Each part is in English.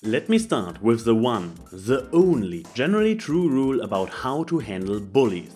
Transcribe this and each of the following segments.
Let me start with the one, the only, generally true rule about how to handle bullies.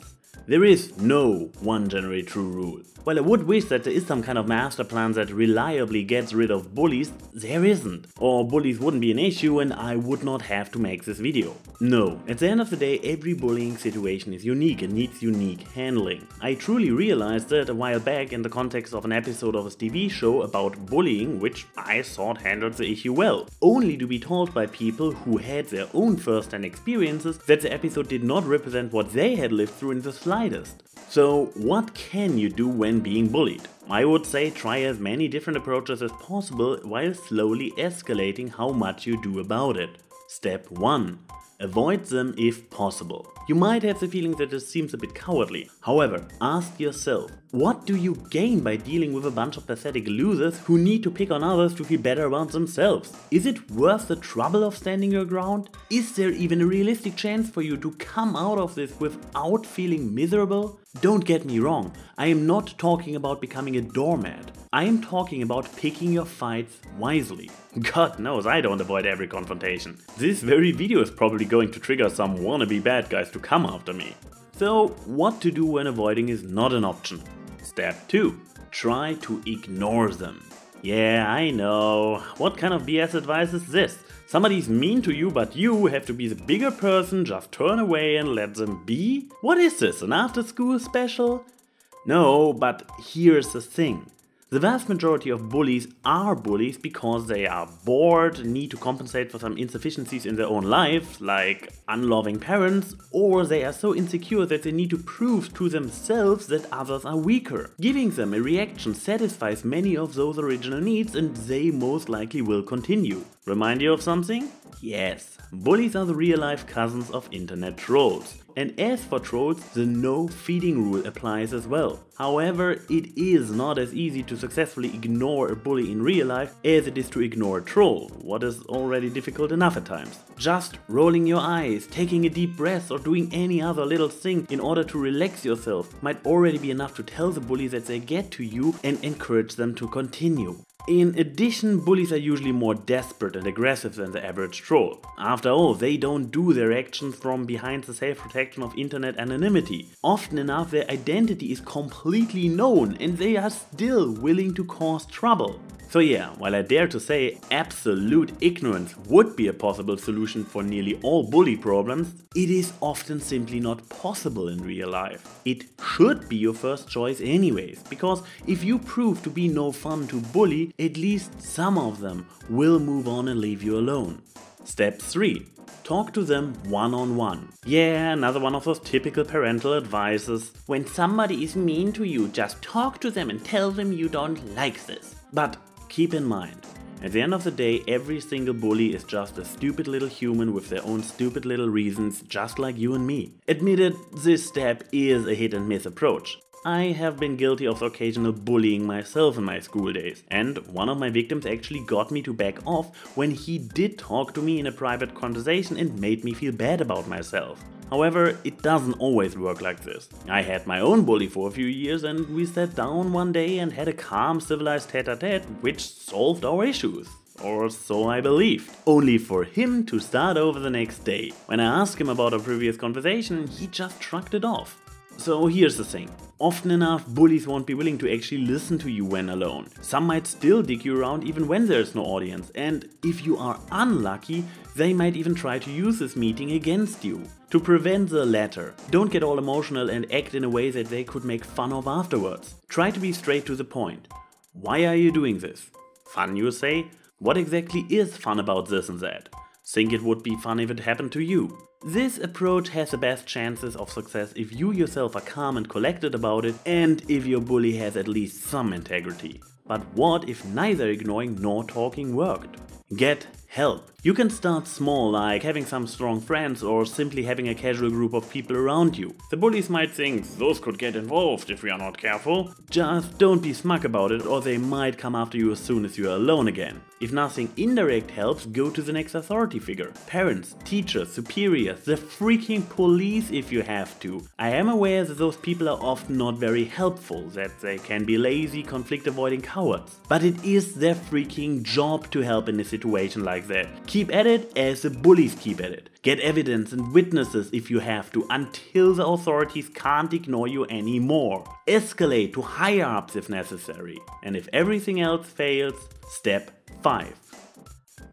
There is no one generally true rule. While I would wish that there is some kind of master plan that reliably gets rid of bullies, there isn't. Or bullies wouldn't be an issue and I would not have to make this video. No, at the end of the day, every bullying situation is unique and needs unique handling. I truly realized that a while back in the context of an episode of a TV show about bullying, which I thought handled the issue well, only to be told by people who had their own first-hand experiences that the episode did not represent what they had lived through in the slightest. So what can you do when being bullied? I would say try as many different approaches as possible while slowly escalating how much you do about it. Step 1. Avoid them if possible. You might have the feeling that this seems a bit cowardly. However, ask yourself, what do you gain by dealing with a bunch of pathetic losers who need to pick on others to feel better about themselves? Is it worth the trouble of standing your ground? Is there even a realistic chance for you to come out of this without feeling miserable? Don't get me wrong, I am not talking about becoming a doormat. I am talking about picking your fights wisely. God knows I don't avoid every confrontation. This very video is probably going to trigger some wannabe bad guys to come after me. So, what to do when avoiding is not an option? Step 2. Try to ignore them. Yeah, I know. What kind of BS advice is this? Somebody's mean to you, but you have to be the bigger person, just turn away and let them be? What is this, an after-school special? No, but here's the thing. The vast majority of bullies are bullies because they are bored, need to compensate for some insufficiencies in their own lives, like unloving parents, or they are so insecure that they need to prove to themselves that others are weaker. Giving them a reaction satisfies many of those original needs and they most likely will continue. Remind you of something? Yes, bullies are the real-life cousins of internet trolls. And as for trolls, the no feeding rule applies as well. However, it is not as easy to successfully ignore a bully in real life as it is to ignore a troll, what is already difficult enough at times. Just rolling your eyes, taking a deep breath or doing any other little thing in order to relax yourself might already be enough to tell the bully that they get to you and encourage them to continue. In addition, bullies are usually more desperate and aggressive than the average troll. After all, they don't do their actions from behind the safe protection of internet anonymity. Often enough, their identity is completely known and they are still willing to cause trouble. So yeah, while I dare to say absolute ignorance would be a possible solution for nearly all bully problems, it is often simply not possible in real life. It should be your first choice anyways, because if you prove to be no fun to bully, at least some of them will move on and leave you alone. Step 3. Talk to them one-on-one. Yeah, another one of those typical parental advices. When somebody is mean to you, just talk to them and tell them you don't like this. But keep in mind, at the end of the day, every single bully is just a stupid little human with their own stupid little reasons, just like you and me. Admitted, this step is a hit and miss approach. I have been guilty of occasional bullying myself in my school days, and one of my victims actually got me to back off when he did talk to me in a private conversation and made me feel bad about myself. However, it doesn't always work like this. I had my own bully for a few years and we sat down one day and had a calm, civilized tete-a-tete which solved our issues. Or so I believed. Only for him to start over the next day. When I asked him about our previous conversation, he just shrugged it off. So here's the thing. Often enough, bullies won't be willing to actually listen to you when alone. Some might still dig you around even when there's no audience, and if you are unlucky, they might even try to use this meeting against you. To prevent the latter, don't get all emotional and act in a way that they could make fun of afterwards. Try to be straight to the point. Why are you doing this? Fun, you say? What exactly is fun about this and that? Think it would be fun if it happened to you. This approach has the best chances of success if you yourself are calm and collected about it and if your bully has at least some integrity. But what if neither ignoring nor talking worked? Get help. You can start small, like having some strong friends or simply having a casual group of people around you. The bullies might think those could get involved if we are not careful. Just don't be smug about it or they might come after you as soon as you are alone again. If nothing indirect helps, go to the next authority figure. Parents, teachers, superiors, the freaking police if you have to. I am aware that those people are often not very helpful, that they can be lazy, conflict-avoiding cowards. But it is their freaking job to help in a situation like that. Keep at it as the bullies keep at it. Get evidence and witnesses if you have to, until the authorities can't ignore you anymore. Escalate to higher ups if necessary. And if everything else fails, step 5.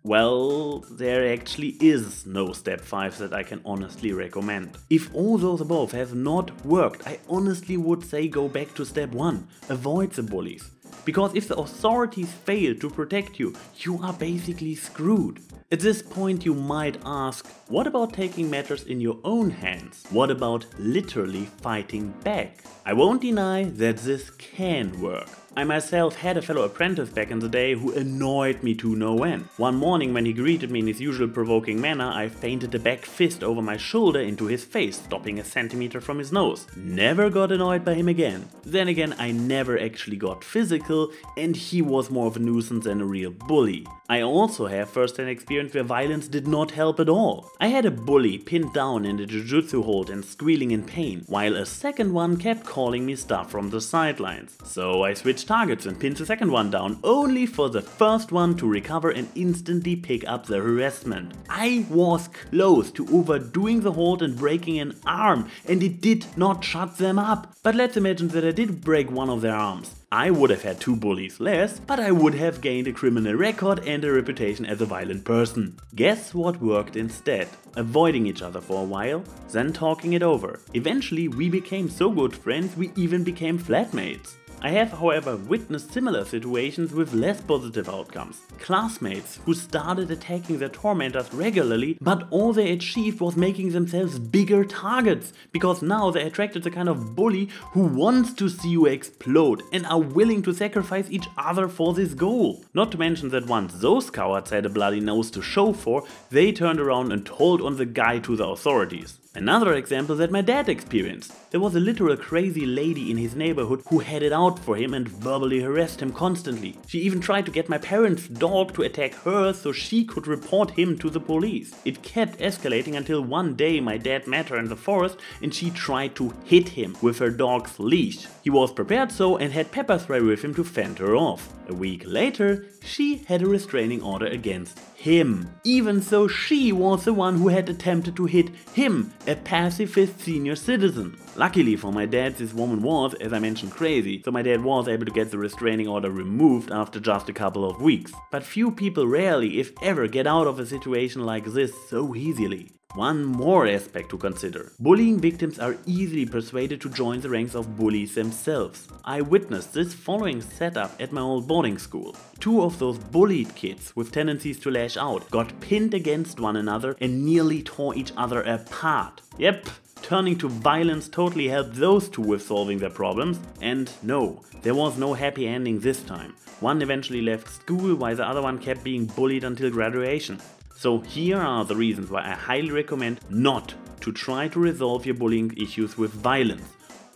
Well, there actually is no step 5 that I can honestly recommend. If all those above have not worked, I honestly would say go back to step 1. Avoid the bullies. Because if the authorities fail to protect you, you are basically screwed. At this point you might ask, what about taking matters in your own hands? What about literally fighting back? I won't deny that this can work. I myself had a fellow apprentice back in the day who annoyed me to no end. One morning when he greeted me in his usual provoking manner, I feinted a back fist over my shoulder into his face, stopping a centimeter from his nose. Never got annoyed by him again. Then again, I never actually got physical and he was more of a nuisance than a real bully. I also have first-hand experience where violence did not help at all. I had a bully pinned down in the jujutsu hold and squealing in pain, while a second one kept calling me stuff from the sidelines. So I switched targets and pinned the second one down, only for the first one to recover and instantly pick up the harassment. I was close to overdoing the hold and breaking an arm, and it did not shut them up. But let's imagine that I did break one of their arms. I would have had 2 bullies less, but I would have gained a criminal record and a reputation as a violent person. Guess what worked instead? Avoiding each other for a while, then talking it over. Eventually we became so good friends we even became flatmates. I have, however, witnessed similar situations with less positive outcomes. Classmates who started attacking their tormentors regularly, but all they achieved was making themselves bigger targets, because now they attracted the kind of bully who wants to see you explode and are willing to sacrifice each other for this goal. Not to mention that once those cowards had a bloody nose to show for, they turned around and told on the guy to the authorities. Another example that my dad experienced. There was a literal crazy lady in his neighborhood who had it out for him and verbally harassed him constantly. She even tried to get my parents' dog to attack her so she could report him to the police. It kept escalating until one day my dad met her in the forest and she tried to hit him with her dog's leash. He was prepared so and had pepper spray with him to fend her off. A week later, she had a restraining order against him, even though she was the one who had attempted to hit him, a pacifist senior citizen. Luckily for my dad, this woman was, as I mentioned, crazy, so my dad was able to get the restraining order removed after just a couple of weeks. But few people rarely, if ever, get out of a situation like this so easily. One more aspect to consider. Bullying victims are easily persuaded to join the ranks of bullies themselves. I witnessed this following setup at my old boarding school. 2 of those bullied kids with tendencies to lash out got pinned against one another and nearly tore each other apart. Yep, turning to violence totally helped those 2 with solving their problems. And no, there was no happy ending this time. One eventually left school while the other one kept being bullied until graduation. So here are the reasons why I highly recommend not to try to resolve your bullying issues with violence.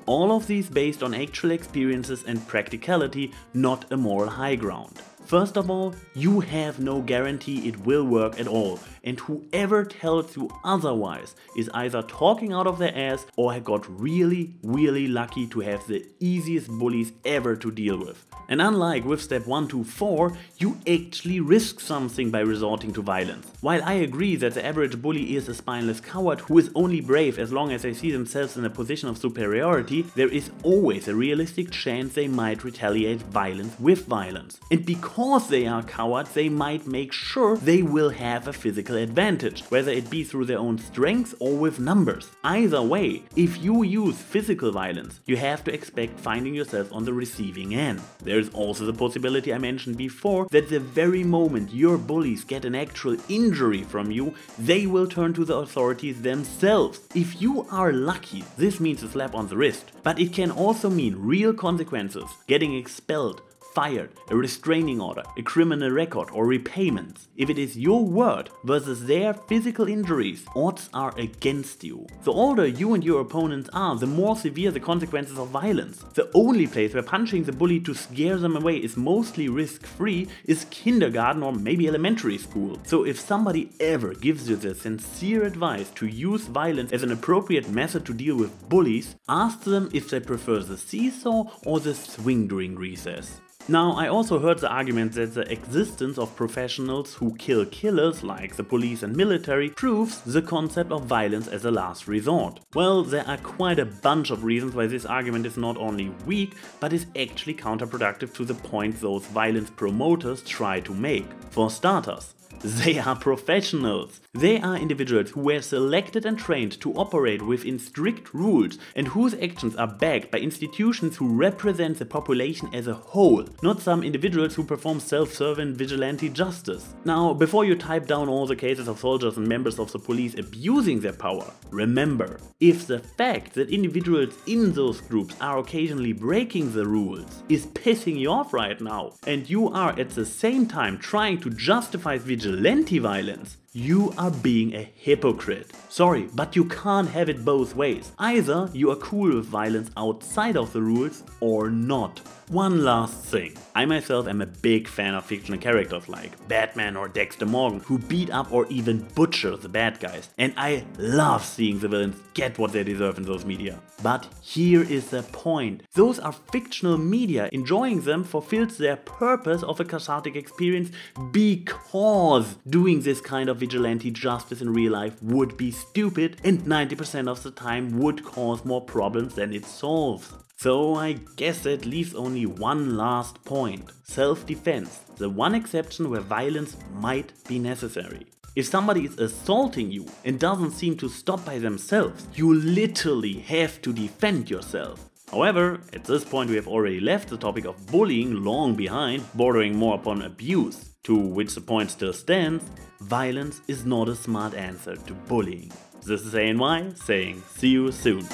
All of these based on actual experiences and practicality, not a moral high ground. First of all, you have no guarantee it will work at all, and whoever tells you otherwise is either talking out of their ass or got really lucky to have the easiest bullies ever to deal with. And unlike with step 1 to 4, you actually risk something by resorting to violence. While I agree that the average bully is a spineless coward who is only brave as long as they see themselves in a position of superiority, there is always a realistic chance they might retaliate violence with violence. And because they are cowards, they might make sure they will have a physical advantage, whether it be through their own strength or with numbers. Either way, if you use physical violence, you have to expect finding yourself on the receiving end. There is also the possibility I mentioned before that the very moment your bullies get an actual injury from you, they will turn to the authorities themselves. If you are lucky, this means a slap on the wrist, but it can also mean real consequences, getting expelled, fired, a restraining order, a criminal record, or repayments. If it is your word versus their physical injuries, odds are against you. The older you and your opponents are, the more severe the consequences of violence. The only place where punching the bully to scare them away is mostly risk-free is kindergarten or maybe elementary school. So if somebody ever gives you the sincere advice to use violence as an appropriate method to deal with bullies, ask them if they prefer the seesaw or the swing during recess. Now, I also heard the argument that the existence of professionals who kill killers, like the police and military, proves the concept of violence as a last resort. Well, there are quite a bunch of reasons why this argument is not only weak, but is actually counterproductive to the point those violence promoters try to make. For starters, they are professionals. They are individuals who were selected and trained to operate within strict rules and whose actions are backed by institutions who represent the population as a whole, not some individuals who perform self-serving vigilante justice. Now, before you type down all the cases of soldiers and members of the police abusing their power, remember, if the fact that individuals in those groups are occasionally breaking the rules is pissing you off right now, and you are at the same time trying to justify vigilante violence, you are being a hypocrite. Sorry, but you can't have it both ways. Either you are cool with violence outside of the rules or not. One last thing. I myself am a big fan of fictional characters like Batman or Dexter Morgan who beat up or even butcher the bad guys, and I love seeing the villains get what they deserve in those media. But here is the point. Those are fictional media. Enjoying them fulfills their purpose of a cathartic experience because doing this kind of vigilante justice in real life would be stupid and 90% of the time would cause more problems than it solves. So I guess that leaves only one last point. Self-defense, the one exception where violence might be necessary. If somebody is assaulting you and doesn't seem to stop by themselves, you literally have to defend yourself. However, at this point we have already left the topic of bullying long behind, bordering more upon abuse. To which the point still stands, violence is not a smart answer to bullying. This is ANY saying see you soon.